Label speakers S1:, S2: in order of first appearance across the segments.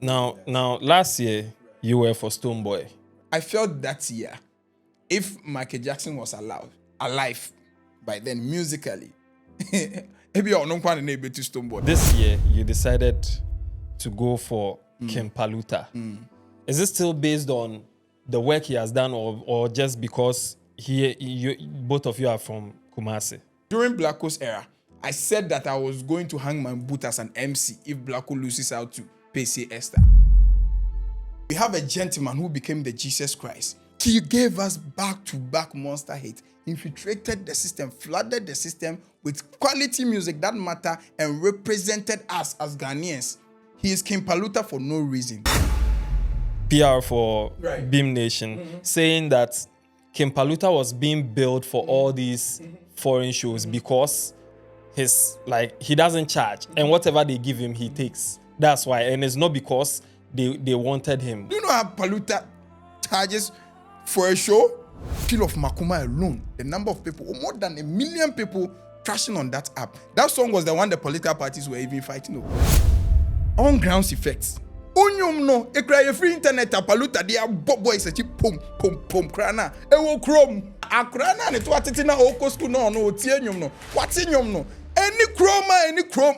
S1: Now, last year you were for Stonebwoy.
S2: I felt that year, if Michael Jackson was alive by then musically, maybe I don't want to name it to Stonebwoy.
S1: This year you decided to go for King Paluta. Is it still based on the work he has done, or just because both of you are from Kumasi?
S2: During Black Coast era, I said that I was going to hang my boot as an MC if Black Coast loses out to Pacey Esther. We have a gentleman who became the Jesus Christ. He gave us back-to-back monster hits, infiltrated the system, flooded the system with quality music that matter, and represented us as Ghanaians. He is King Paluta for no reason.
S1: PR for Beam Nation saying that King Paluta was being billed for all these foreign shows because he doesn't charge, and whatever they give him he takes. That's why, and it's not because they wanted him.
S2: Do you know how Paluta charges for a show? Kill of Makuma alone, the number of people, more than 1 million people crashing on that app. That song was the one the political parties were even fighting over. On grounds effects. Onyum no, ekra free internet Paluta dia boy say pom krana. E wo chrome. Akrana ne to atete na oko school no tie nyum no. Wati nyum no. Any chrome.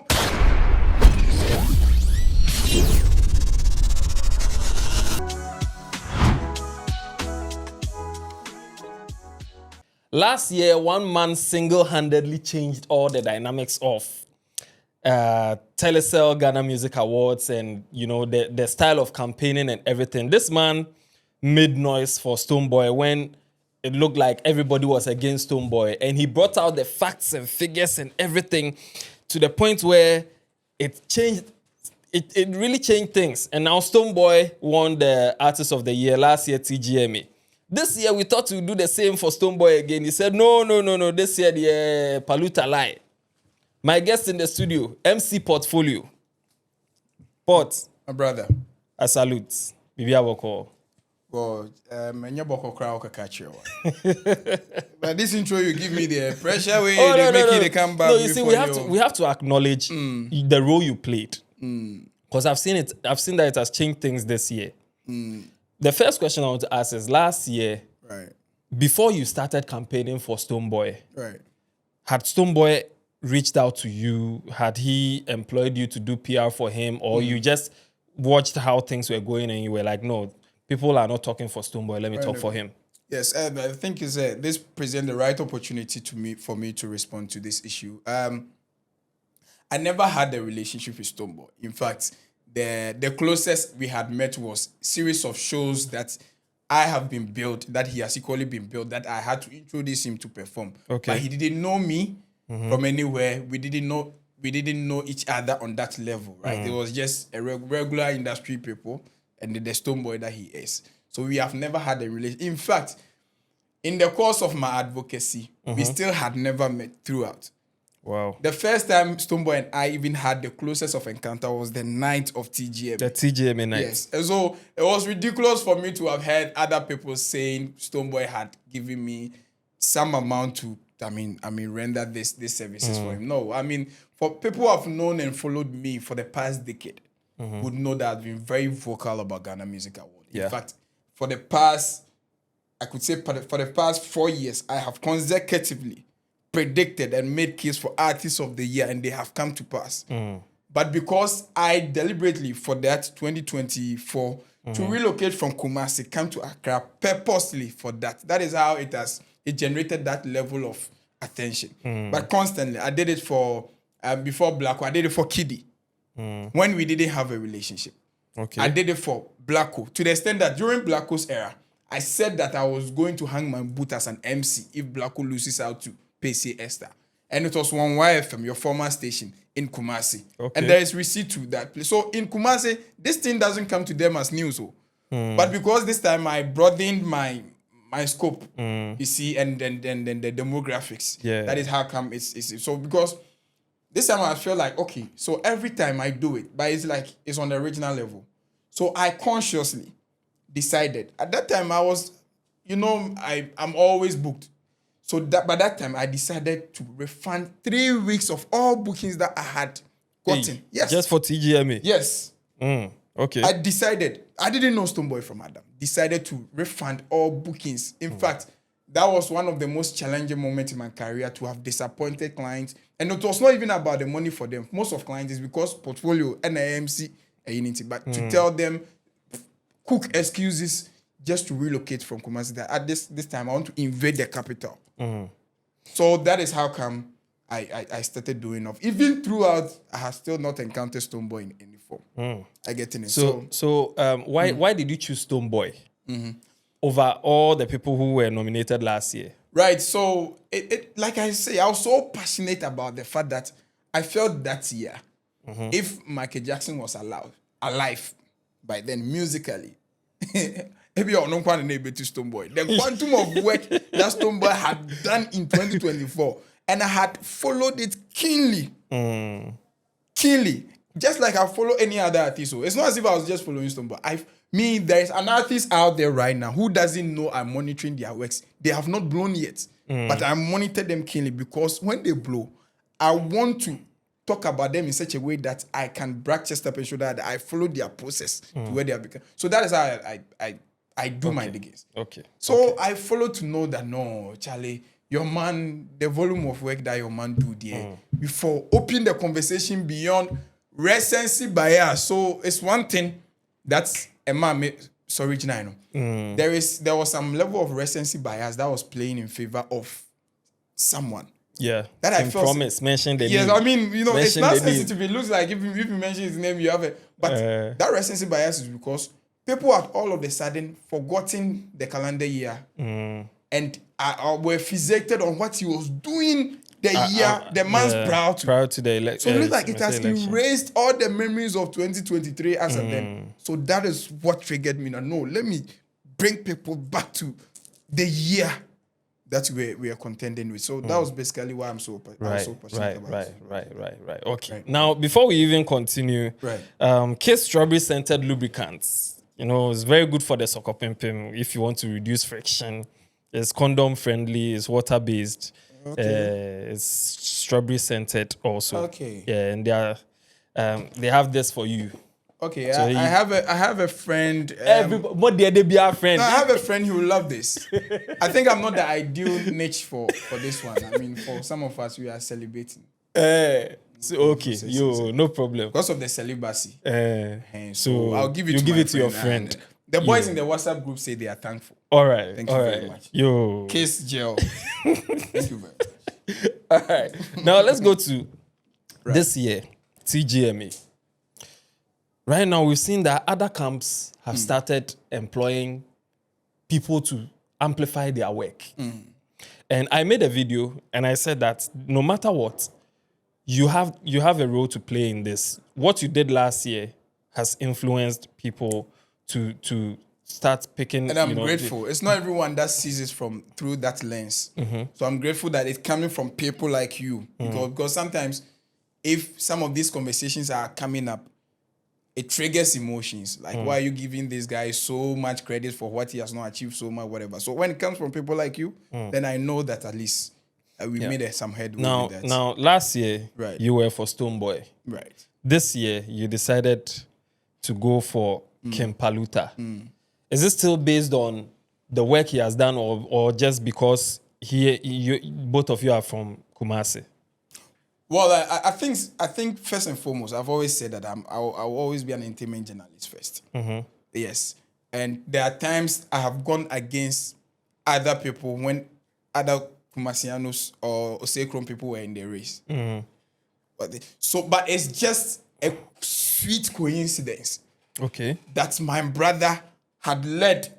S1: Last year, one man single-handedly changed all the dynamics of Telecel Ghana Music Awards and, the style of campaigning and everything. This man made noise for Stonebwoy when it looked like everybody was against Stonebwoy, and he brought out the facts and figures and everything to the point where it changed. It really changed things. And now Stonebwoy won the Artist of the Year last year, TGMA. This year we thought we'd do the same for Stonebwoy again. He said, no. This year the Paluta lie. My guest in the studio, MC Portfolio. Port.
S2: My brother.
S1: I salute. Bibi Aboko.
S2: God, boko crowd catch you. But this intro you give me the pressure way they come back.
S1: No, you see, we have to acknowledge the role you played. Because I've seen that it has changed things this year. The first question I want to ask is, last year, before you started campaigning for Stonebwoy, had Stonebwoy reached out to you? Had he employed you to do PR for him? Or you just watched how things were going and you were like, no, people are not talking for Stonebwoy, let me talk for him?
S2: Yes, I think this presents the right opportunity for me to respond to this issue. I never had a relationship with Stonebwoy. In fact, the closest we had met was a series of shows that I have been built, that he has equally been built, that I had to introduce him to perform.
S1: Okay.
S2: But he didn't know me from anywhere. We didn't know each other on that level, right? It was just a regular industry people and the Stonebwoy that he is. So we have never had a relationship. In fact, in the course of my advocacy, we still had never met throughout.
S1: Wow.
S2: The first time Stonebwoy and I even had the closest of encounter was the night of TGMA.
S1: The TGMA night.
S2: Yes. And so it was ridiculous for me to have heard other people saying Stonebwoy had given me some amount to, render this services for him. No, for people who have known and followed me for the past decade, would know that I've been very vocal about Ghana Music Award. In fact, for the past 4 years, I have consecutively predicted and made case for Artist of the Year, and they have come to pass. But because I deliberately, for that 2024, to relocate from Kumasi, come to Accra purposely for that is how it generated that level of attention. But constantly, I did it for, before Blacko, I did it for Kiddy, when we didn't have a relationship.
S1: Okay.
S2: I did it for Blacko, to the extent that during Blacko's era, I said that I was going to hang my boot as an MC if Blacko loses out to Pacey Esther. And it was 1YFM, your former station in Kumasi. Okay. And there is receipt to that place. So in Kumasi, this thing doesn't come to them as news. But because this time I broadened my scope, you see, and then the demographics.
S1: Yeah.
S2: That is how come it's so, because this time I feel like, okay, so every time I do it, but it's on the original level. So I consciously decided. At that time I was, I'm always booked. So by that time, I decided to refund 3 weeks of all bookings that I had gotten.
S1: Yes. Just for TGMA?
S2: Yes.
S1: Okay.
S2: I didn't know Stonebwoy from Adam. Decided to refund all bookings. In fact, that was one of the most challenging moments in my career, to have disappointed clients. And it was not even about the money for them. Most of clients is because portfolio, NIMC, and Unity. But to tell them, cook excuses just to relocate from Kumasi, that at this time I want to invade the capital. So that is how come I started doing off. Even throughout, I have still not encountered Stonebwoy in any form. I get in it.
S1: So why did you choose Stonebwoy over all the people who were nominated last year?
S2: Right. So it like I say, I was so passionate about the fact that I felt that year, if Michael Jackson was alive by then musically, maybe you're not quite able to Stonebwoy. The quantum of work that Stonebwoy had done in 2024, and I had followed it keenly. Keenly. Just like I follow any other artist. So it's not as if I was just following Stonebwoy. There is an artist out there right now who doesn't know I'm monitoring their works. They have not blown yet. But I monitor them keenly, because when they blow, I want to talk about them in such a way that I can brag chest up and show that I follow their process to where they have become. So that is how I do my diggings.
S1: Okay.
S2: So I follow to know that, no, Charlie, your man, the volume of work that your man do there, before open the conversation beyond recency bias. So it's one thing that's a man original. There was some level of recency bias that was playing in favor of someone.
S1: Yeah.
S2: That I felt.
S1: Promise, mention the name.
S2: Yes, I mean, it's
S1: Mention
S2: not
S1: the name.
S2: sensitive. It looks like if you mention his name, you have it. But that recency bias is because people had all of a sudden forgotten the calendar year and were fixated on what he was doing the year, the months prior to
S1: the election.
S2: So it looks like it has erased all the memories of 2023 as of then. So that is what triggered me. Now, no, let me bring people back to the year that we are contending with. So that was basically why I'm so passionate about it.
S1: Right. Okay. Now, before we even continue, Kiss strawberry scented lubricants. It's very good for the soccer pimping if you want to reduce friction. It's condom friendly. It's water based. Okay. It's strawberry scented also. Okay. Yeah, and they have this for you.
S2: Okay, so I have a friend.
S1: What did they be our friend?
S2: No, I have a friend who will love this. I think I'm not the ideal niche for this one. I mean, for some of us, we are celebrating.
S1: No problem.
S2: Because of the celibacy.
S1: So
S2: I'll give it to
S1: your friend.
S2: The boys in the WhatsApp group say they are thankful.
S1: All right.
S2: Thank you very much. Kiss gel. Thank you very much.
S1: All right. Now let's go to this year, TGMA. Right now, we've seen that other camps have started employing people to amplify their work. And I made a video and I said that no matter what, you have a role to play in this. What you did last year has influenced people to start picking.
S2: And I'm grateful. It's not everyone that sees it through that lens. So I'm grateful that it's coming from people like you. Because sometimes if some of these conversations are coming up, it triggers emotions. Like, why are you giving this guy so much credit for what he has not achieved so much, whatever. So when it comes from people like you, then I know that at least we made some headway with that.
S1: Now, last year, you were for Stonebwoy.
S2: Right.
S1: This year, you decided to go for King Paluta. Is it still based on the work he has done or just because both of you are from Kumasi?
S2: Well, I think first and foremost, I've always said that I'll always be an entertainment journalist first. Yes. And there are times I have gone against other people when other Kumasianos or Osekron people were in the race. But it's just a sweet coincidence.
S1: Okay.
S2: That my brother had led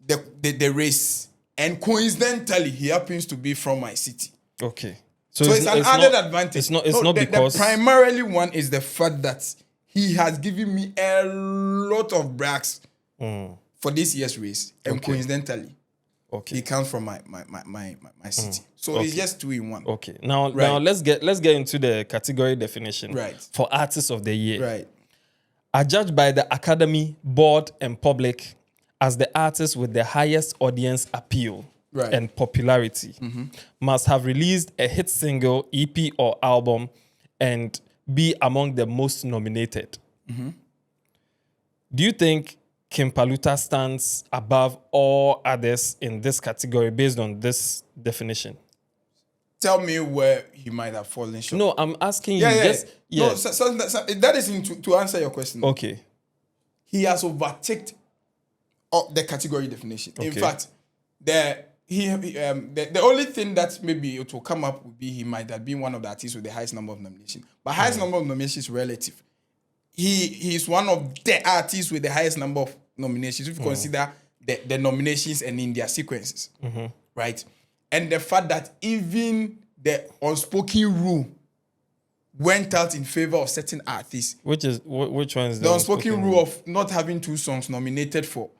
S2: the race, and coincidentally, he happens to be from my city.
S1: Okay.
S2: So it's an added advantage.
S1: It's not because
S2: the primarily one is the fact that he has given me a lot of brags for this year's race, and coincidentally, he comes from my city. So it's just 2 in 1.
S1: Okay. Now let's get into the category definition.
S2: Right.
S1: For Artist of the Year.
S2: Right.
S1: Are judged by the Academy, board, and public as the artist with the highest audience appeal.
S2: Right.
S1: And popularity, must have released a hit single, EP, or album, and be among the most nominated. Do you think King Paluta stands above all others in this category based on this definition?
S2: Tell me where he might have fallen short.
S1: No, I'm asking you.
S2: Yeah.
S1: Just,
S2: No, that is to answer your question.
S1: Okay.
S2: He has overtaken the category definition. In
S1: Okay.
S2: fact, the only thing that maybe it will come up would be he might have been one of the artists with the highest number of nominations. But highest number of nominations is relative. He is one of the artists with the highest number of nominations if you consider the nominations and in their sequences, right? And the fact that even the unspoken rule went out in favor of certain artists.
S1: Which one is
S2: the unspoken rule of not having 2 songs nominated for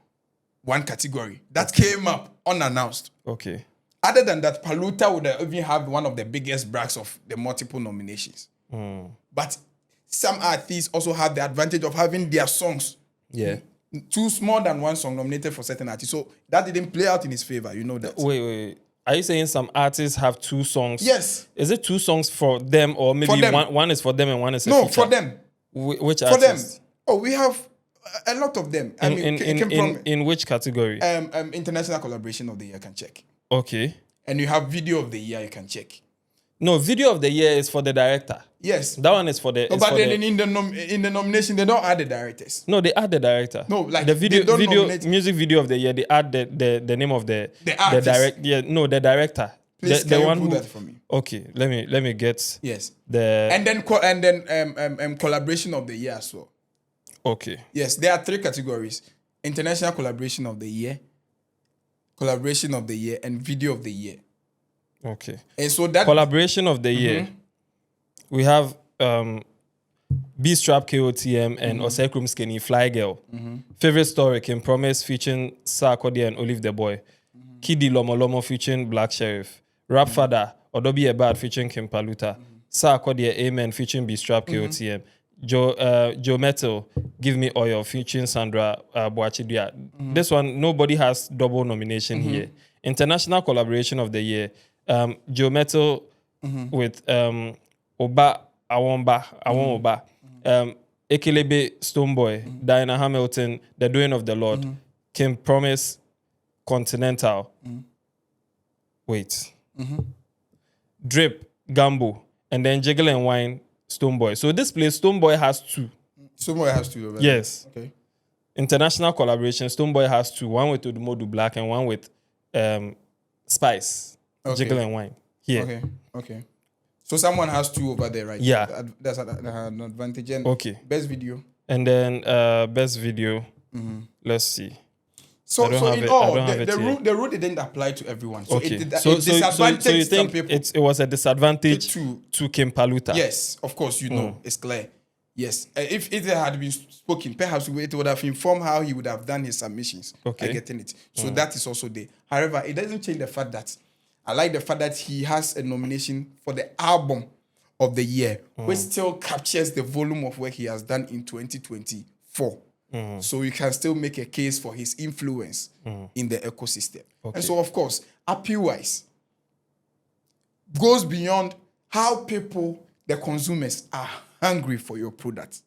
S2: one category that came up unannounced.
S1: Okay.
S2: Other than that, Paluta would even have one of the biggest brags of the multiple nominations. But some artists also have the advantage of having their songs 2 more than 1 song nominated for certain artists. So that didn't play out in his favor. You know that.
S1: Wait. Are you saying some artists have 2 songs?
S2: Yes.
S1: Is it 2 songs for them or maybe one is for them and one is a feature?
S2: for them.
S1: Which
S2: For
S1: artists?
S2: them. Oh, we have a lot of them. I mean,
S1: in which category?
S2: International Collaboration of the Year can check.
S1: Okay.
S2: And you have Video of the Year you can check.
S1: No, Video of the Year is for the director.
S2: Yes.
S1: That one is for the.
S2: No, but then in the nomination, they don't add the directors.
S1: No, they add the director.
S2: No, like
S1: the
S2: they don't nominate.
S1: music video of the year. They add the name of the
S2: artist.
S1: The director.
S2: Please,
S1: the
S2: can
S1: one
S2: you pull
S1: who,
S2: that for me?
S1: Okay, let me get.
S2: Yes.
S1: The
S2: And then Collaboration of the Year as well.
S1: Okay.
S2: Yes, there are 3 categories: International Collaboration of the Year, Collaboration of the Year, and Video of the Year.
S1: Okay.
S2: And so that
S1: Collaboration of the year, we have B-Strap KOTM and Osekrum Skinny Fly Girl. Favorite Story, Kim Promise featuring Sarkodie and Olive the Boy. Kidi Lomo Lomo featuring Black Sherif. Rap Father, Odobi Ebad featuring King Paluta. Sarkodie Amen featuring B-Strap KOTM. Joe Mettle, Give Me Oil featuring Sandra Boachidia. This one, nobody has double nomination here. International Collaboration of the Year, Joe Mettle with Oba Awomba, Oba, Ekelebe Stonebwoy, Diana Hamilton, The Doing of the Lord, Kim Promise, Continental. Wait. Drip, Gambo, and then Jiggle and Wine, Stonebwoy. So this place, Stonebwoy has 2.
S2: Stonebwoy has 2 over
S1: Yes.
S2: Okay.
S1: International collaboration, Stonebwoy has 2. One with Udumodu Black and one with Spice, Jiggle and Wine. Here.
S2: Okay. So someone has 2 over there, right?
S1: Yeah.
S2: That's an advantage. And
S1: Okay.
S2: Best video.
S1: And then best video. Let's see.
S2: So
S1: I don't have
S2: in
S1: it- I
S2: all,
S1: don't have it
S2: the rule didn't apply to everyone. So
S1: Okay.
S2: it
S1: So you
S2: disadvantaged some
S1: think
S2: people.
S1: it was a disadvantage
S2: To-
S1: to King Paluta?
S2: Yes, of course, you know, it's clear. Yes. If it had been spoken, perhaps it would have informed how he would have done his submissions.
S1: Okay.
S2: I getting it. So that is also there. However, it doesn't change the fact that I like the fact that he has a nomination for the album of the year, which still captures the volume of work he has done in 2024. So you can still make a case for his influence in the ecosystem.
S1: Okay.
S2: And so, of course, appeal-wise, goes beyond how people, the consumers, are hungry for your product.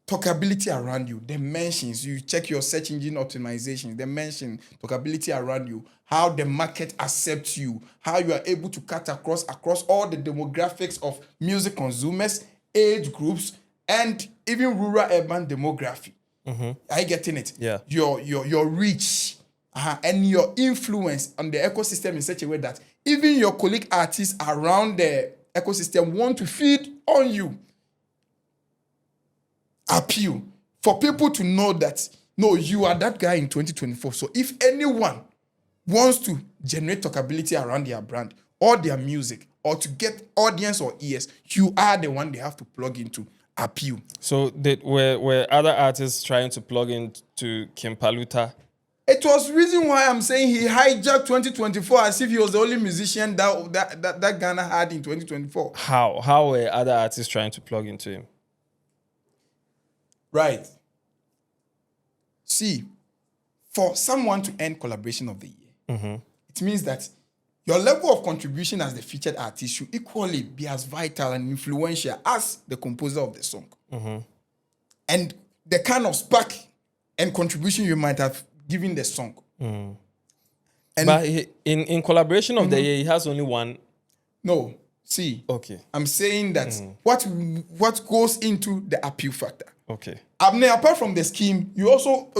S2: Talkability around you, the mentions, you check your search engine optimization, the mention, talkability around you, how the market accepts you, how you are able to cut across all the demographics of music consumers, age groups, and even rural urban demography. Are you getting it?
S1: Yeah.
S2: Your reach and your influence on the ecosystem in such a way that even your colleague artists around the ecosystem want to feed on you. Appeal for people to know that, no, you are that guy in 2024. So if anyone wants to generate talkability around their brand or their music or to get audience or ears, you are the one they have to plug into. Appeal.
S1: So were other artists trying to plug into King Paluta?
S2: It was reason why I'm saying he hijacked 2024 as if he was the only musician that Ghana had in 2024.
S1: How were other artists trying to plug into him?
S2: Right. See, for someone to end collaboration of the year, it means that your level of contribution as the featured artist should equally be as vital and influential as the composer of the song. And the kind of spark and contribution you might have given the song. And
S1: But in collaboration of the year, he has only one.
S2: no, see,
S1: Okay.
S2: I'm saying that what goes into the appeal factor.
S1: Okay.
S2: Apart from the scheme, you also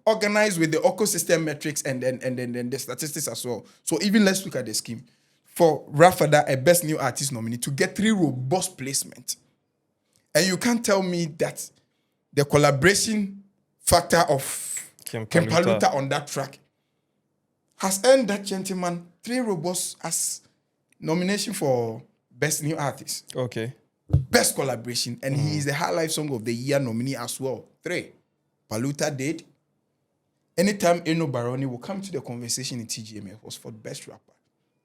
S2: organize with the ecosystem metrics and then the statistics as well. So even let's look at the scheme. For Rafada, a best new artist nominee, to get 3 robust placements. And you can't tell me that the collaboration factor of
S1: King
S2: King
S1: Paluta.
S2: Paluta on that track has earned that gentleman 3 robust as nomination for best new artist.
S1: Okay.
S2: Best collaboration, and he is the High Life Song of the Year nominee as well. 3. Paluta did. Anytime Eno Baroni will come to the conversation in TGMA was for best rapper.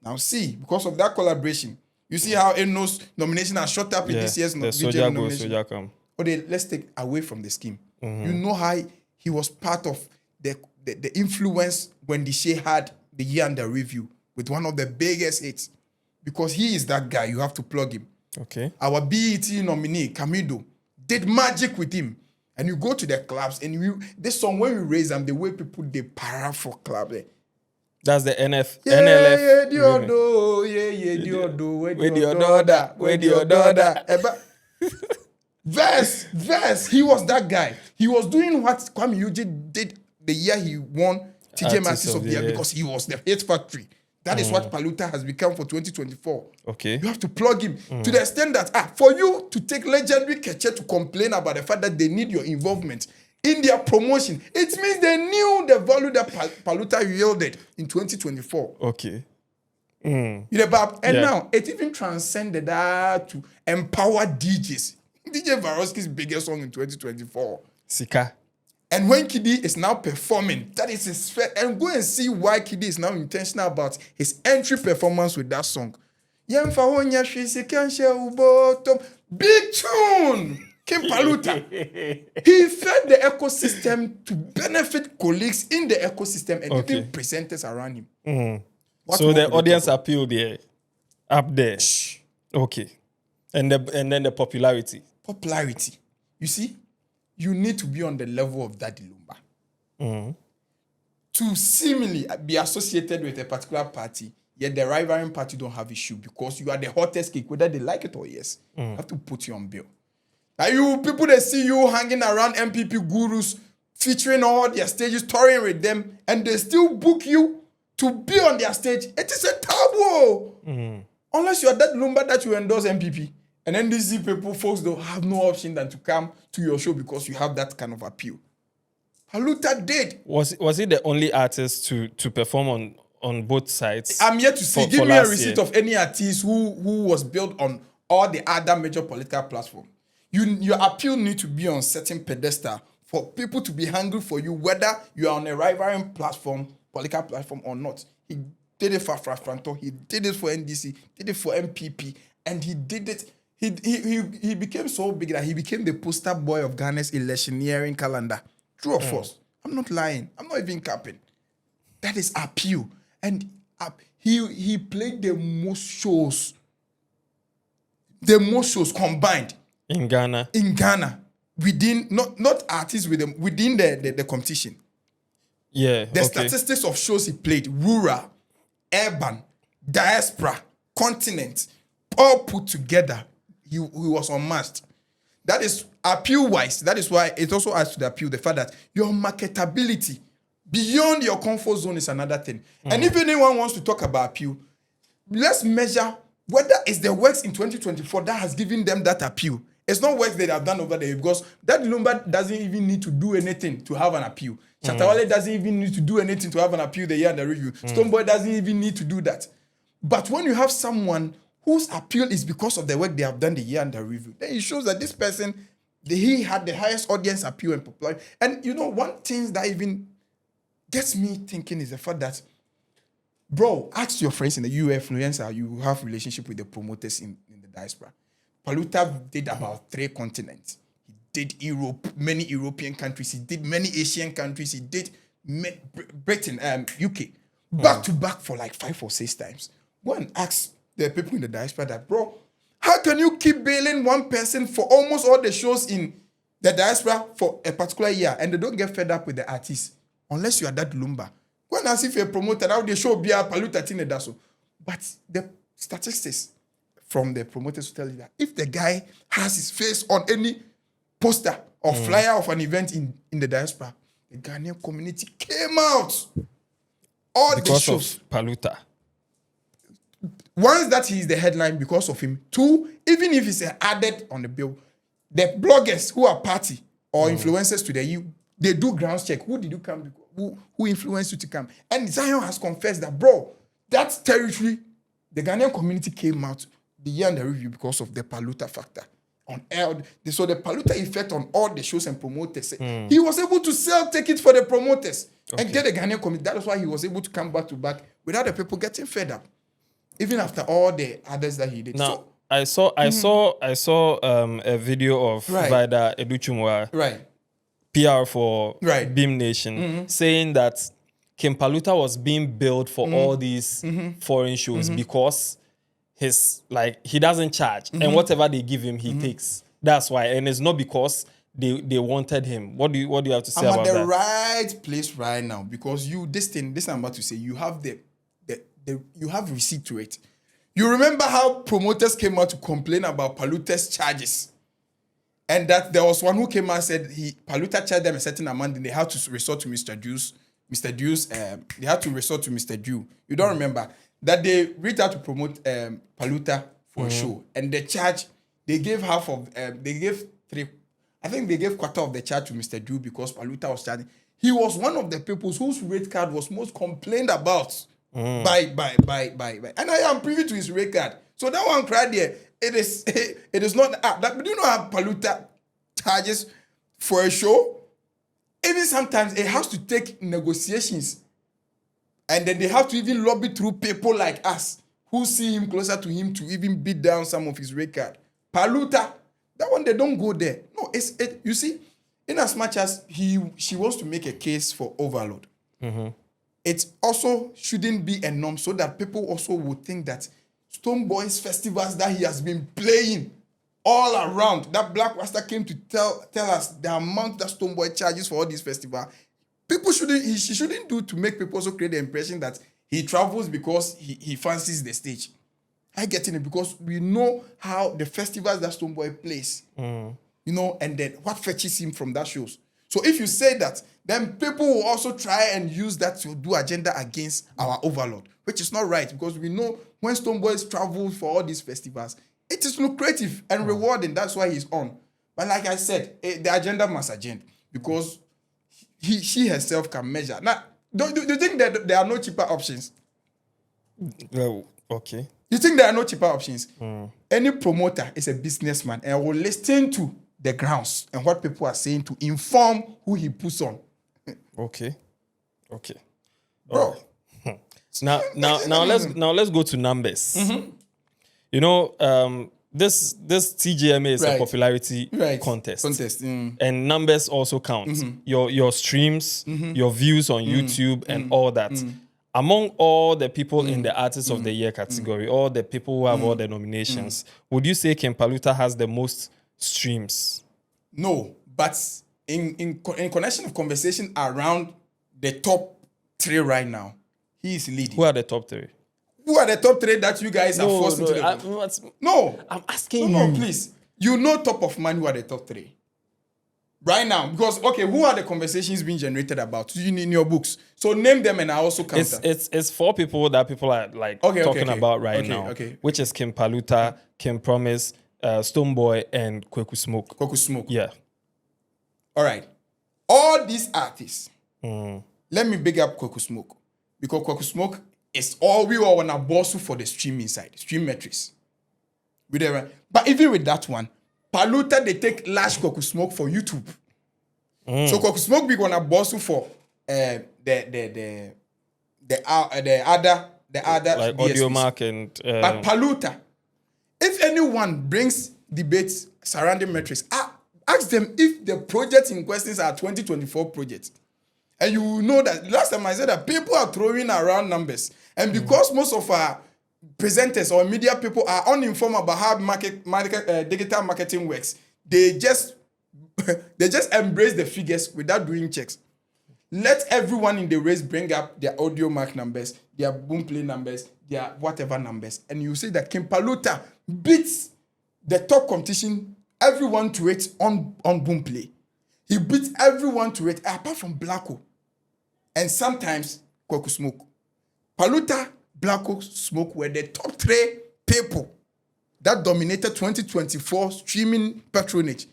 S2: Now see, because of that collaboration, you see how Eno's nomination has shot up in this year's
S1: the
S2: VJ
S1: soldier goes,
S2: nomination.
S1: soldier come.
S2: Okay, let's take away from the scheme. You know how he was part of the influence when the Shea had the year under review with one of the biggest hits. Because he is that guy, you have to plug him.
S1: Okay.
S2: Our BET nominee, Camido, did magic with him. And you go to the clubs and this song, when we raise them, the way people, they para for club.
S1: That's the
S2: NLF. Verse. He was that guy. He was doing what Kwame Eugene did the year he won TGMA Artist of the Year because he was the hit factory. That is what Paluta has become for 2024.
S1: Okay.
S2: You have to plug him to the extent that for you to take legendary Keche to complain about the fact that they need your involvement in their promotion, it means they knew the value that Paluta yielded in 2024.
S1: Okay.
S2: And now it even transcended that to empower DJs. DJ Varosky's biggest song in 2024.
S1: Sika.
S2: And when Kidi is now performing, that is his first. And go and see why Kidi is now intentional about his entry performance with that song. Big tune! King Paluta. He fed the ecosystem to benefit colleagues in the ecosystem and even presenters around him.
S1: So the audience appeal there, up there. Okay. And then the popularity.
S2: Popularity. You see, you need to be on the level of Daddy Lumba. To seemingly be associated with a particular party, yet the rivaling party don't have issue because you are the hottest cake, whether they like it or yes. Have to put you on bill. Now you people that see you hanging around MPP gurus, featuring all their stages, touring with them, and they still book you to be on their stage. It is a taboo. Unless you are that Lumba that you endorse MPP. And then these people, folks, don't have no option than to come to your show because you have that kind of appeal. Paluta did.
S1: Was he the only artist to perform on both sides?
S2: I'm yet to see. Give me a receipt of any artist who was built on all the other major political platforms. Your appeal need to be on certain pedestal for people to be hungry for you, whether you are on a rivaling platform, political platform or not. He did it for Franto, he did it for NDC, did it for MPP, and he did it. He became so big that he became the poster boy of Ghana's electioneering calendar. True or false? I'm not lying. I'm not even capping. That is appeal. And he played the most shows combined.
S1: In Ghana.
S2: Within, not artists within the competition.
S1: Yeah.
S2: The statistics of shows he played, rural, urban, diaspora, continent, all put together. He was unmatched. That is appeal-wise. That is why it also adds to the appeal, the fact that your marketability beyond your comfort zone is another thing. And if anyone wants to talk about appeal, let's measure whether it's the works in 2024 that has given them that appeal. It's not works they have done over there because that Lumba doesn't even need to do anything to have an appeal. Chatawale doesn't even need to do anything to have an appeal the year under review. Stonebwoy doesn't even need to do that. But when you have someone whose appeal is because of the work they have done the year under review, then it shows that this person, he had the highest audience appeal and popularity. And you know, one thing that even gets me thinking is the fact that, bro, ask your friends in the influencer, you have relationship with the promoters in the diaspora. Paluta did about 3 continents. He did Europe, many European countries. He did many Asian countries. He did Britain, UK, back to back for like 5 or 6 times. Go and ask the people in the diaspora that, bro, how can you keep bailing one person for almost all the shows in the diaspora for a particular year and they don't get fed up with the artist unless you are that Lumba. Go and ask if you're a promoter, now they show Bia Paluta Tine Daso. But the statistics from the promoters tell you that if the guy has his face on any poster or flyer of an event in the diaspora, the Ghanaian community came out. All
S1: because
S2: the shows.
S1: of Paluta.
S2: One is that he is the headline because of him. Two, even if he's added on the bill, the bloggers who are party or influencers to they do grounds check. Who did you come? Who influenced you to come? And Zion has confessed that, bro, that territory, the Ghanaian community came out the year under review because of the Paluta factor. On air, so the Paluta effect on all the shows and promoters. He was able to sell tickets for the promoters and get the Ghanaian community. That is why he was able to come back to back without the people getting fed up. Even after all the others that he did.
S1: Now, so, I saw a video of Vida Educhumwa, PR for Beam Nation, saying that King Paluta was being billed for all these foreign shows because he doesn't charge, and whatever they give him, he takes. That's why, and it's not because they wanted him. What do you have to say about that?
S2: I'm at the right place right now because this I'm about to say, you have you have receipt to it. You remember how promoters came out to complain about Paluta's charges, and that there was one who came out and said Paluta charged them a certain amount, and they had to resort to Mr. Deuce. They had to resort to Mr. Dew. You don't remember that they reached out to promote Paluta for a show, and the charge they gave half of they gave three. I think they gave quarter of the charge to Mr. Dew because Paluta was charging. He was one of the people whose rate card was most complained about by. And I am privy to his rate card. So that one cried there. It is not that. Do you know how Paluta charges for a show? Even sometimes it has to take negotiations, and then they have to even lobby through people like us who see him closer to him to even beat down some of his rate card. Paluta, that one they don't go there. No, you see, in as much as she wants to make a case for overload, it also shouldn't be a norm so that people also would think that Stonebwoy's festivals that he has been playing all around, that Black Rasta came to tell us the amount that Stonebwoy charges for all these festivals. She shouldn't do to make people also create the impression that he travels because he fancies the stage. I get it because we know how the festivals that Stonebwoy plays, and then what fetches him from that shows. So if you say that, then people will also try and use that to do agenda against our overlord, which is not right because we know when Stonebwoy travels for all these festivals, it is lucrative and rewarding. That's why he's on. But like I said, the agenda must agenda because she herself can measure. Now, do you think that there are no cheaper options?
S1: Well, okay.
S2: You think there are no cheaper options? Any promoter is a businessman and will listen to the grounds and what people are saying to inform who he puts on.
S1: Okay.
S2: Bro.
S1: Now let's go to numbers. You know, this TGMA is a popularity contest. And numbers also count. Your streams, your views on YouTube, and all that. Among all the people in the Artist of the Year category, all the people who have all the nominations, would you say King Paluta has the most streams?
S2: No, but in connection of conversation around the top 3 right now, he is leading.
S1: Who are the top 3?
S2: Who are the top 3 that you guys are forced into the...
S1: I'm asking you.
S2: No, please. You know top of mind who are the top 3. Right now. Because, okay, who are the conversations being generated about in your books? So name them and I also counter.
S1: It's 4 people that people are talking about right now. Which is King Paluta, King Promise, Stonebwoy, and Kweku Smoke.
S2: Kweku Smoke.
S1: Yeah.
S2: All right. All these artists, let me big up Kweku Smoke. Because Kweku Smoke is all we all want to boss for the stream metrics. But even with that one, Paluta, they take large Kweku Smoke for YouTube. So Kweku Smoke we gonna boss for the other
S1: like Audio Mark and
S2: but Paluta, if anyone brings debates surrounding metrics, ask them if the projects in questions are 2024 projects. And you will know that last time I said that people are throwing around numbers. And because most of our presenters or media people are uninformed about how digital marketing works, they just They just embrace the figures without doing checks. Let everyone in the race bring up their audio mark numbers, their boom play numbers, their whatever numbers. And you see that King Paluta beats the top competition, everyone to it on boom play. He beats everyone to it, apart from Blacko. And sometimes Kweku Smoke. Paluta, Blacko, Smoke were the top 3 people that dominated 2024 streaming patronage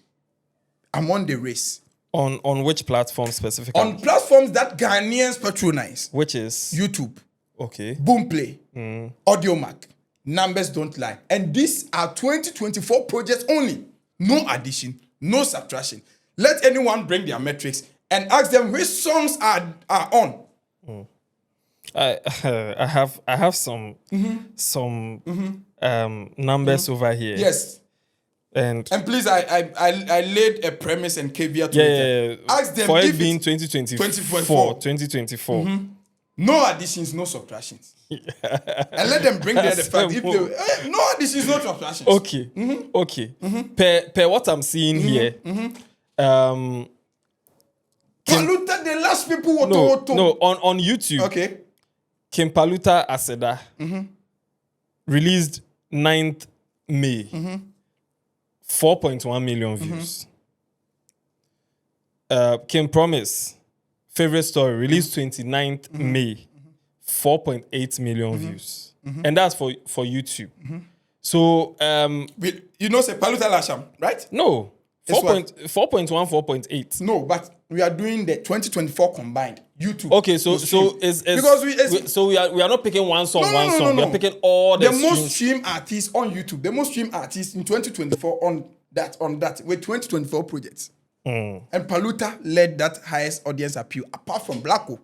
S2: among the race.
S1: On which platform specifically?
S2: On platforms that Ghanaians patronize.
S1: Which is?
S2: YouTube.
S1: Okay.
S2: Boomplay. Audiomack. Numbers don't lie. And these are 2024 projects only. No addition, no subtraction. Let anyone bring their metrics and ask them which songs are on.
S1: I have some numbers over here.
S2: Yes. And please, I laid a premise and caveat to it. Ask them
S1: for
S2: if
S1: it being 2024. 2024.
S2: No additions, no subtractions. And let them bring the fact. If they, no additions, no subtractions.
S1: Okay. Okay. Per what I'm seeing here.
S2: Paluta, the last people were
S1: no, on YouTube.
S2: Okay.
S1: King Paluta Aseda released 9th May. 4.1 million views. King Promise, Favorite Story, released 29th May. 4.8 million views. And that's for YouTube. So,
S2: you know, say Paluta Lasham, right?
S1: No. 4.1, 4.8.
S2: No, but we are doing the 2024 combined YouTube.
S1: Okay, so we are not picking one song.
S2: No.
S1: We are picking all the
S2: most streamed artists on YouTube. The most streamed artists in 2024 on that with 2024 projects. And Paluta led that highest audience appeal apart from Blacko.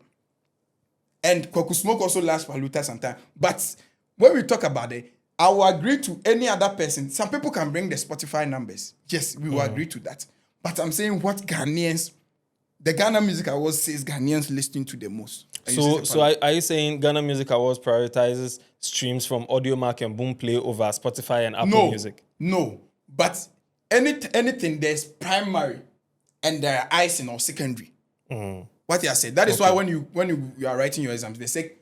S2: And Kweku Smoke also last Paluta sometime. But when we talk about it, I will agree to any other person. Some people can bring the Spotify numbers. Yes, we will agree to that. But I'm saying what Ghanaians, the Ghana Music Awards says Ghanaians listening to the most.
S1: So are you saying Ghana Music Awards prioritizes streams from Audiomack and Boomplay over Spotify and Apple Music?
S2: No. But anything there's primary and there are icing or secondary. What you said. That is why when you are writing your exams, they say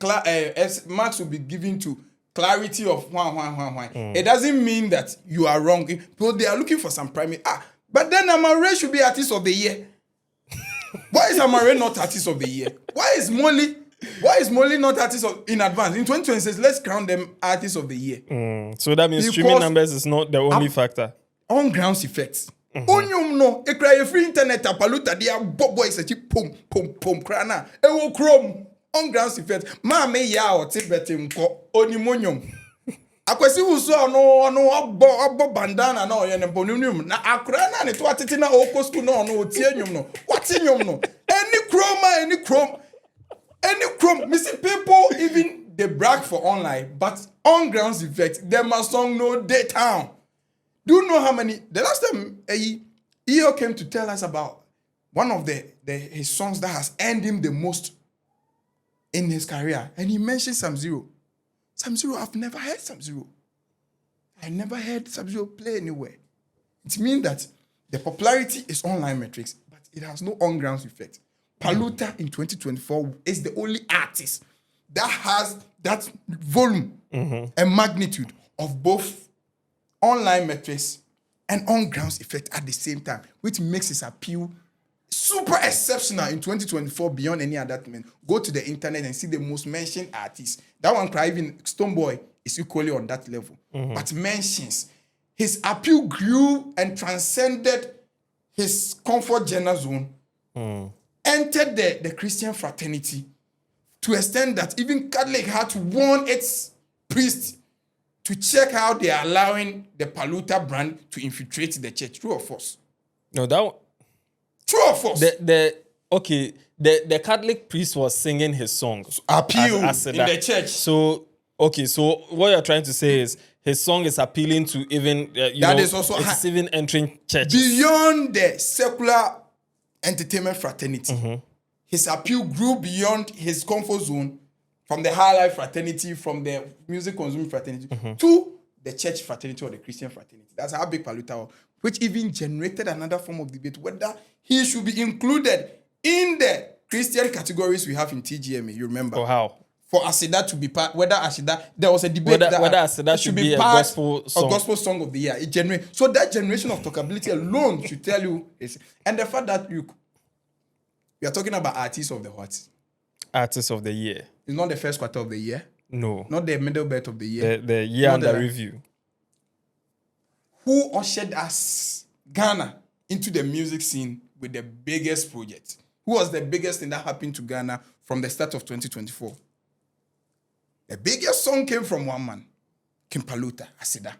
S2: marks will be given to clarity of why. It doesn't mean that you are wrong. Because they are looking for some primary. But then Amare should be Artist of the Year. Why is Amare not Artist of the Year? Why is Molly not Artist in advance? In 2026, let's crown them Artist of the Year.
S1: So that means streaming numbers is not the only factor.
S2: On grounds effects. Onyum no, e cry free internet Paluta dia boy is a pom krana. E wo chrome. On grounds effects. Ma me ya o tibeti nko onimonyum. Akwesi wuso no obo bandana na oye nempo nyum na akra na ne to atete na oko school no otie nyum no. What nyum no? Any chrome. Missing people even they brag for online, but on grounds effect, them a song no day town. Do you know how many? The last time EO came to tell us about one of his songs that has earned him the most in his career, and he mentioned Sam Zero. Sam Zero, I've never heard Sam Zero. I never heard Sam Zero play anywhere. It means that the popularity is online metrics, but it has no on-grounds effect. Paluta in 2024 is the only artist that has that volume and magnitude of both online metrics and on-grounds effect at the same time, which makes his appeal super exceptional in 2024 beyond any other thing. Go to the internet and see the most mentioned artists. That one, even Stonebwoy, is equally on that level. But mentions, his appeal grew and transcended his comfort genre zone, entered the Christian fraternity to the extent that even Catholic had to warn its priests to check how they are allowing the Paluta brand to infiltrate the church. True or false?
S1: No, that one.
S2: True or false?
S1: The Catholic priest was singing his songs.
S2: Appeal in the church.
S1: So what you're trying to say is his song is appealing to even, it's even entering churches.
S2: Beyond the secular entertainment fraternity. His appeal grew beyond his comfort zone from the high life fraternity, from the music consuming fraternity, to the church fraternity or the Christian fraternity. That's how big Paluta was, which even generated another form of debate whether he should be included in the Christian categories we have in TGMA. You remember?
S1: Or how?
S2: For Asida to be part, whether Asida, there was a debate
S1: whether Asida should be a gospel song.
S2: A gospel song of the year. It generates. So that generation of talkability alone should tell you, and the fact that we are talking about artists of the what?
S1: Artist of the year.
S2: It's not the first quarter of the year.
S1: No.
S2: Not the middle bit of the year.
S1: The year
S2: Not
S1: under review.
S2: Who ushered us, Ghana, into the music scene with the biggest project? Who was the biggest thing that happened to Ghana from the start of 2024? The biggest song came from one man, King Paluta, Asida.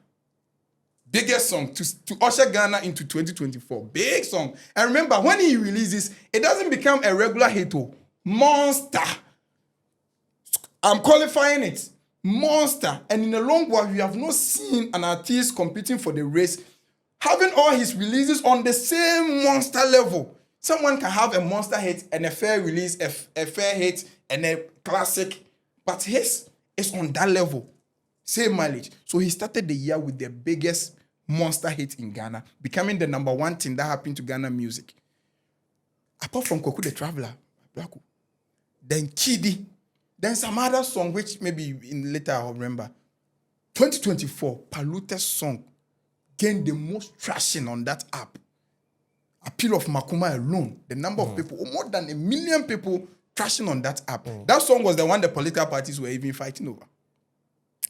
S2: Biggest song to usher Ghana into 2024. Big song. And remember, when he releases, it doesn't become a regular hit. Monster. I'm qualifying it. Monster. And in the long while, we have not seen an artist competing for the race having all his releases on the same monster level. Someone can have a monster hit and a fair release, a fair hit and a classic. But his is on that level. Same mileage. So he started the year with the biggest monster hit in Ghana, becoming the number one thing that happened to Ghana music. Apart from Kweku the Traveler, Black, then Kidi, then some other song which maybe in later I'll remember. 2024, Paluta's song gained the most traction on that app. Appeal of Makuma alone, the number of people, more than 1 million people trashing on that app. That song was the one the political parties were even fighting over.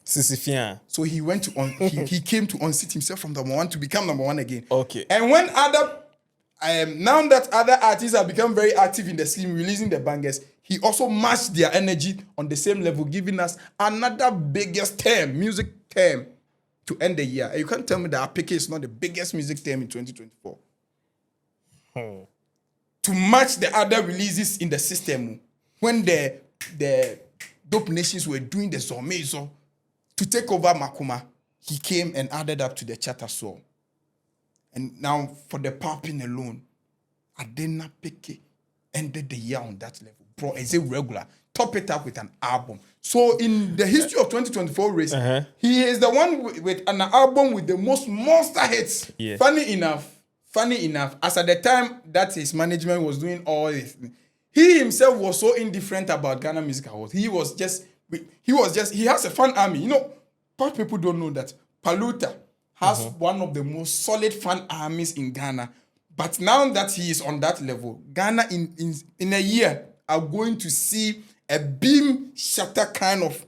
S1: Sisifia.
S2: So he went to he came to unseat himself from number one to become number one again.
S1: Okay.
S2: And when now that other artists have become very active in the scene, releasing the bangers, he also matched their energy on the same level, giving us another biggest music term to end the year. And you can't tell me that APK is not the biggest music term in 2024. To match the other releases in the system, when the Dope Nations were doing the Zomezo to take over Makuma, he came and added up to the charter song. And now for the popping alone, Adena Peke ended the year on that level. Bro, is it regular? Top it up with an album. So in the history of 2024 race, he is the one with an album with the most monster hits.
S1: Yeah.
S2: Funny enough, as at the time that his management was doing all this, he himself was so indifferent about Ghana Music Awards. He has a fan army. You know, part people don't know that Paluta has one of the most solid fan armies in Ghana. But now that he is on that level, Ghana in a year are going to see a beam shatter kind of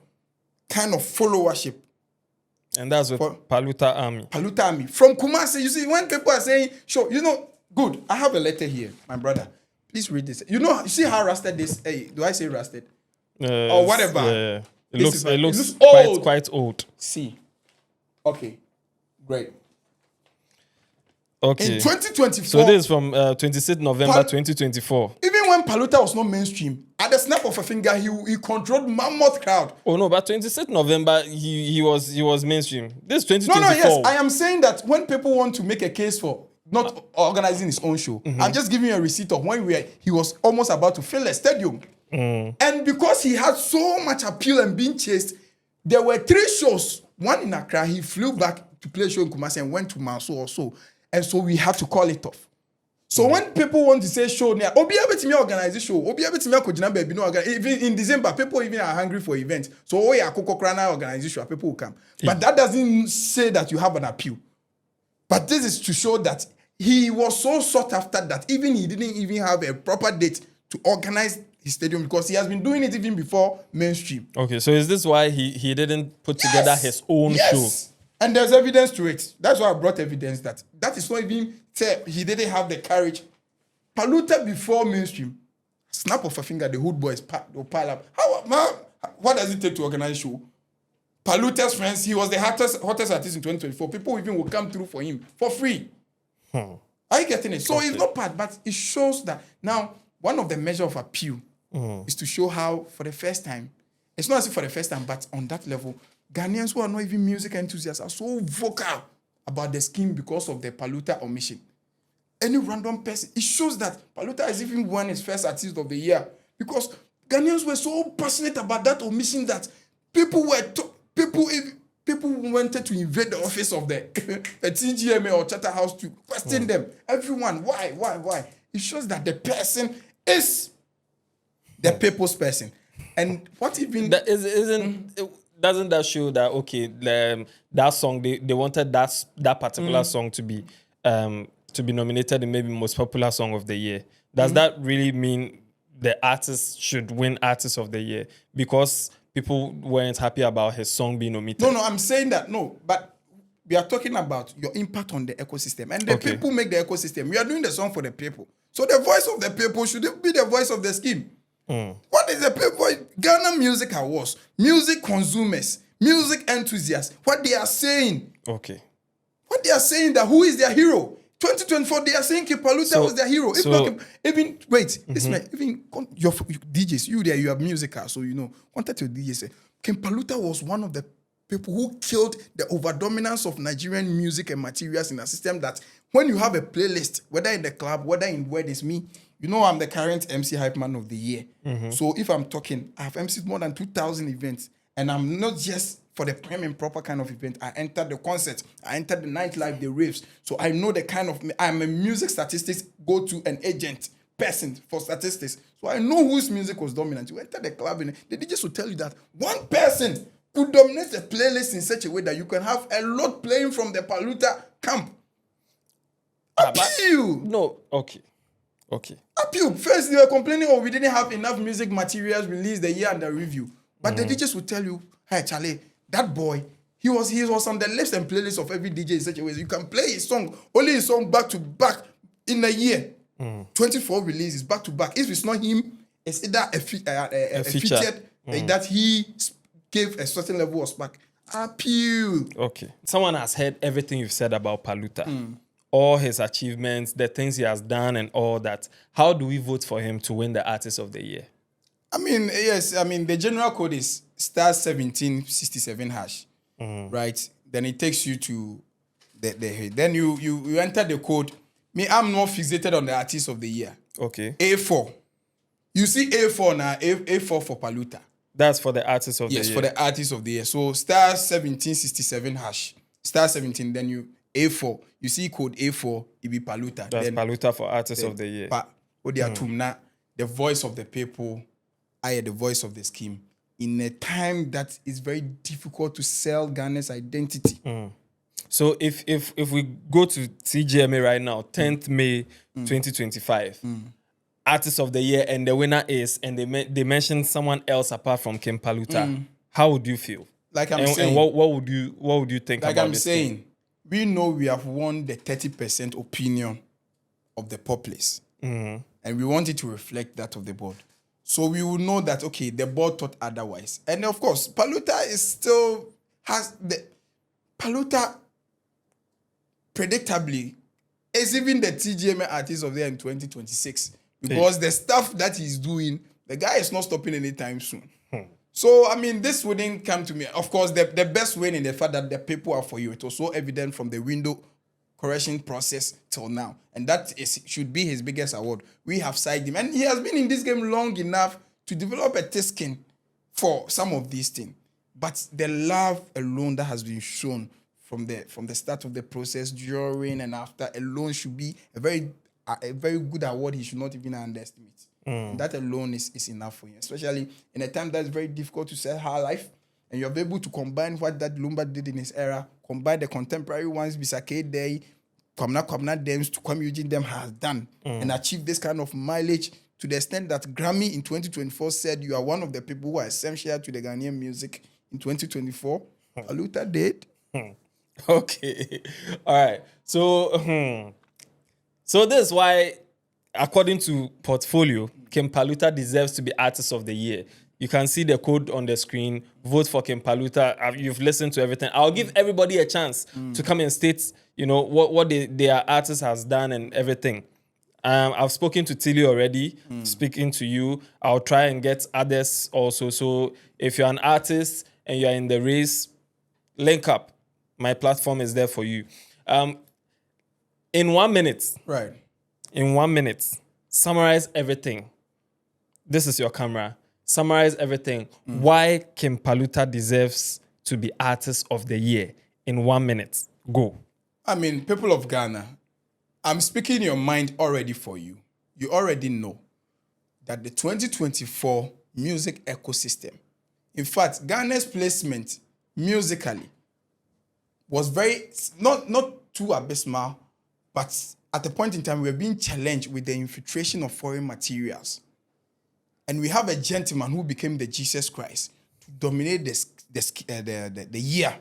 S2: followership.
S1: And that's with Paluta Army.
S2: Paluta Army. From Kumasi, you see, when people are saying, sure, you know, good. I have a letter here, my brother. Please read this. You know, you see how rusted this, hey, do I say rusted? Or whatever.
S1: Yeah. It looks
S2: old.
S1: quite old.
S2: See. Okay. Great.
S1: Okay.
S2: In 2024.
S1: So this is from 26th November 2024.
S2: Even when Paluta was not mainstream, at the snap of a finger, he controlled mammoth crowd.
S1: Oh no, but 26th November he was mainstream. This is 2024.
S2: No, yes. I am saying that when people want to make a case for not organizing his own show, I'm just giving you a receipt of when he was almost about to fill a stadium. And because he had so much appeal and being chased, there were 3 shows. One in Accra, he flew back to play a show in Kumasi and went to Manso also. And so we have to call it off. So when people want to say show, Obi able to organize the show. Obi able to Kojina baby no organize. Even in December, people even are hungry for events. So Koko Krana organization, people will come. But that doesn't say that you have an appeal. But this is to show that he was so sought after that even he didn't even have a proper date to organize his stadium because he has been doing it even before mainstream.
S1: Okay, so is this why he didn't put together his own show?
S2: And there's evidence to it. That's why I brought evidence that is not even say he didn't have the courage. Paluta before mainstream, snap of a finger, the hood boys will pile up. What does it take to organize a show? Paluta's friends, he was the hottest artist in 2024. People even will come through for him for free. Are you getting it? So it's not bad, but it shows that now one of the measures of appeal is to show how for the first time, it's not as if for the first time, but on that level, Ghanaians who are not even music enthusiasts are so vocal about the scheme because of the Paluta omission. Any random person, it shows that Paluta has even won his first artist of the year because Ghanaians were so passionate about that omission that people People wanted to invade the office of the TGMA or Charterhouse to question them. Everyone, why? It shows that the person is the people's person. And what even
S1: That doesn't that show that that song they wanted that particular song to be nominated in maybe most popular song of the year? Does that really mean the artist should win artist of the year because people weren't happy about his song being omitted?
S2: No, I'm saying that no, but we are talking about your impact on the ecosystem, and the people make the ecosystem. We are doing the song for the people, so the voice of the people should be the voice of the scheme. What is the people? Ghana Music Awards, music consumers, music enthusiasts. What they are saying?
S1: Okay.
S2: What they are saying that who is their hero? 2024, they are saying King Paluta was their hero. Even your DJs, you are musical, so you know. Wanted to DJ say King Paluta was one of the people who killed the overdominance of Nigerian music and materials in a system that when you have a playlist, whether in the club, whether in Where It's Me, you know I'm the current MC Hype Man of the Year. So if I'm talking, I have MC'd more than 2,000 events, and I'm not just for the prim and proper kind of event. I entered the concert, I entered the nightlife, the raves. So I know the kind of, I'm a music statistics go-to an agent person for statistics. So I know whose music was dominant. You enter the club and the DJs will tell you that one person could dominate the playlist in such a way that you can have a lot playing from the Paluta camp. Appeal.
S1: No, okay.
S2: Appeal. First, they were complaining, we didn't have enough music materials released the year under review. But the DJs will tell you, hey, Charlie, that boy, he was on the list and playlist of every DJ in such a way. You can play his song, only his song back to back in a year. 24 releases back to back. If it's not him, it's either a featured that he gave a certain level of spark. Appeal.
S1: Okay. Someone has heard everything you've said about Paluta. All his achievements, the things he has done and all that. How do we vote for him to win the Artist of the Year?
S2: I mean, yes. I mean, the general code is *1767#, right? Then it takes you to then you enter the code. I'm not fixated on the Artist of the Year.
S1: Okay.
S2: A4. You see A4 now, A4 for Paluta.
S1: That's for the Artist of the Year.
S2: Yes, for the Artist of the Year. So *1767#, *17, then you A4. You see code A4, it be Paluta.
S1: That's then Paluta for Artist of the Year.
S2: The voice of the people, the voice of the scheme. In a time that is very difficult to sell Ghana's identity.
S1: So if we go to TGMA right now, 10th May 2025, Artist of the Year, and the winner is, and they mentioned someone else apart from King Paluta, how would you feel?
S2: Like I'm saying,
S1: and what would you think
S2: like
S1: about
S2: I'm
S1: this
S2: saying,
S1: thing?
S2: We know we have won the 30% opinion of the populace, and we want it to reflect that of the board. So we will know that, okay, the board thought otherwise. And of course, Paluta predictably is even the TGMA Artist of the Year in 2026. Because the stuff that he's doing, the guy is not stopping anytime soon. So, I mean, this wouldn't come to me. Of course, the best win in the fact that the people are for you. It was so evident from the window correction process till now. And that should be his biggest award. We have signed him. And he has been in this game long enough to develop a thick skin for some of these things. But the love alone that has been shown from the start of the process, during and after, alone should be a very good award he should not even underestimate. That alone is enough for him, especially in a time that's very difficult to sell her life. And you're able to combine what that Lumba did in his era, combine the contemporary ones, Bisake Day, Kwamna Dems, to Kwame Eugene Dem has done, and achieve this kind of mileage to the extent that Grammy in 2024 said you are one of the people who are essential to the Ghanaian music in 2024. Paluta did.
S1: Okay. All right. So this is why, according to Portfolio, King Paluta deserves to be Artist of the Year. You can see the code on the screen. Vote for King Paluta. You've listened to everything. I'll give everybody a chance to come and state, what their artist has done and everything. I've spoken to Tilly already, speaking to you. I'll try and get others also. So if you're an artist and you're in the race, link up. My platform is there for you. In 1 minute.
S2: Right.
S1: In 1 minute, summarize everything. This is your camera. Summarize everything. Why King Paluta deserves to be Artist of the Year in 1 minute? Go.
S2: I mean, people of Ghana, I'm speaking your mind already for you. You already know that the 2024 music ecosystem, in fact, Ghana's placement musically was very, not too abysmal, but at a point in time, we were being challenged with the infiltration of foreign materials. And we have a gentleman who became the Jesus Christ to dominate the year.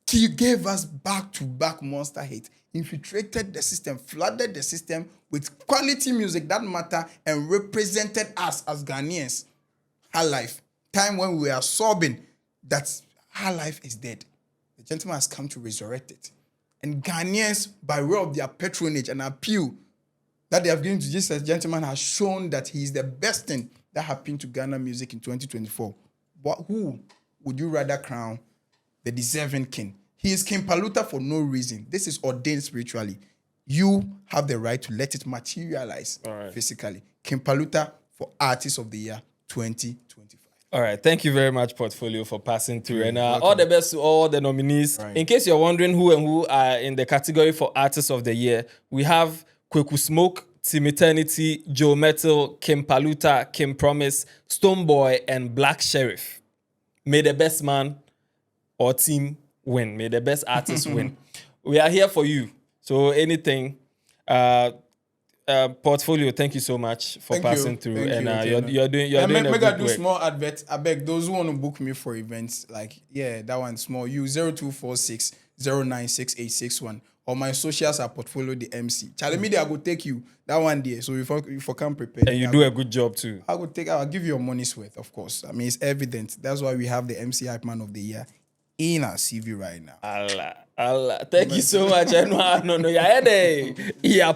S2: He gave us back-to-back monster hits, infiltrated the system, flooded the system with quality music that matter and represented us as Ghanaians. Our life, time when we are sobbing that our life is dead. The gentleman has come to resurrect it. And Ghanaians, by way of their patronage and appeal that they have given to Jesus, gentleman has shown that he is the best thing that happened to Ghana music in 2024. But who would you rather crown the deserving king? He is King Paluta for no reason. This is ordained spiritually. You have the right to let it materialize physically. King Paluta for Artist of the Year 2025.
S1: All right. Thank you very much, Portfolio, for passing through. And all the best to all the nominees. Right. In case you're wondering who are in the category for Artist of the Year, we have Kweku Smoke, Team Eternity, Joe Mettle, King Paluta, King Promise, Stonebwoy, and Black Sherif. May the best man or team win. May the best artist win. We are here for you. So anything, Portfolio, thank you so much for passing through. And you're doing a good work.
S2: Do small advert. I beg those who want to book me for events, like, that one small. You 0246 096861. Or my socials are Portfolio the MC. Charlie Media, I will take you that one day. So if I come prepared.
S1: And you do a good job too.
S2: I'll give you your money's worth, of course. I mean, it's evident. That's why we have the MC Hype Man of the Year in our CV right now.
S1: Allah. Thank you so much. No, yeah,